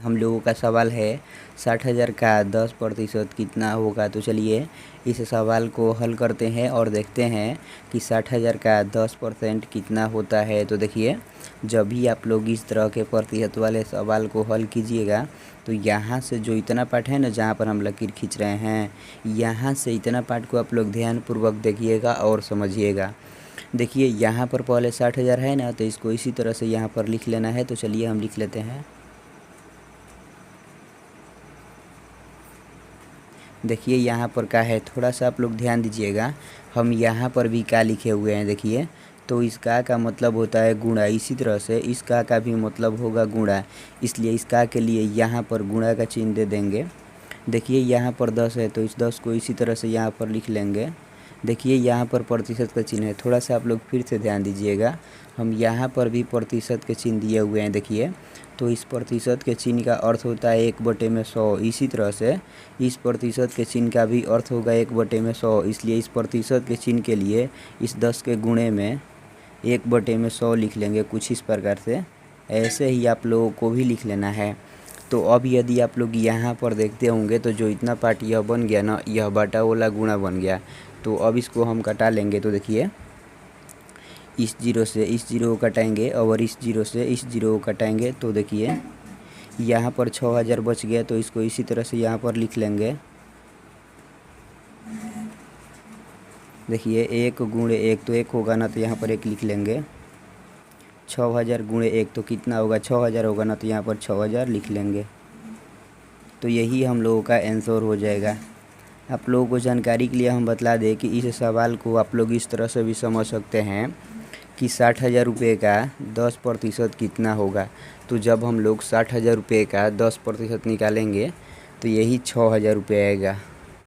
हम लोगों का सवाल है 60,000 का 10% कितना होगा। तो चलिए इस सवाल को हल करते हैं और देखते हैं कि 60,000 का 10% कितना होता है। तो देखिए, जब भी आप लोग इस तरह के प्रतिशत वाले सवाल को हल कीजिएगा तो यहाँ से जो इतना पार्ट है ना, जहाँ पर हम लकीर खींच रहे हैं, यहाँ से इतना पार्ट को आप लोग ध्यानपूर्वक देखिएगा और समझिएगा। देखिए यहाँ पर पहले 60,000 है ना, तो इसको इसी तरह से यहाँ पर लिख लेना है। तो चलिए हम लिख लेते हैं। देखिए यहाँ पर क्या है, थोड़ा सा आप लोग ध्यान दीजिएगा। हम यहाँ पर भी क्या लिखे हुए हैं देखिए, तो इसका का मतलब होता है गुणा। इसी तरह से इसका का भी मतलब होगा गुणा, इसलिए इसका के लिए यहाँ पर गुणा का चिन्ह दे देंगे। देखिए यहाँ पर 10 है तो इस 10 को इसी तरह से यहाँ पर लिख लेंगे। देखिए यहाँ पर प्रतिशत का चिन्ह है, थोड़ा सा आप लोग फिर से ध्यान दीजिएगा। हम यहाँ पर भी प्रतिशत के चिन्ह दिए हुए हैं देखिए, तो इस प्रतिशत के चिन्ह का अर्थ होता है 1/100। इसी तरह से इस प्रतिशत के चिन्ह का भी अर्थ होगा 1/100, इसलिए इस प्रतिशत के चिन्ह के लिए इस 10 के गुणे में 1/100 लिख लेंगे, कुछ इस प्रकार से। ऐसे ही आप लोगों को भी लिख लेना है। तो अब यदि आप लोग यहाँ पर देखते होंगे तो जो इतना पार्ट यह बन गया ना, यह बटा वाला गुणा बन गया। तो अब इसको हम कटा लेंगे। तो देखिए इस जीरो से इस जीरो को कटाएंगे और इस जीरो से इस जीरो को कटाएंगे। तो देखिए यहाँ पर 6,000 बच गया, तो इसको इसी तरह से यहाँ पर लिख लेंगे। देखिए 1 गुणे 1 तो 1 होगा ना, तो यहाँ पर 1 लिख लेंगे। 6,000 गुणे 1 तो कितना होगा, 6,000 होगा ना, तो यहाँ पर 6,000 लिख लेंगे। तो यही हम लोगों का आंसर हो जाएगा। आप लोगों को जानकारी के लिए हम बतला दें कि इस सवाल को आप लोग इस तरह से भी समझ सकते हैं कि 60,000 रुपये का 10% कितना होगा। तो जब हम लोग 60,000 रुपये का 10% निकालेंगे तो यही 6,000 रुपये आएगा।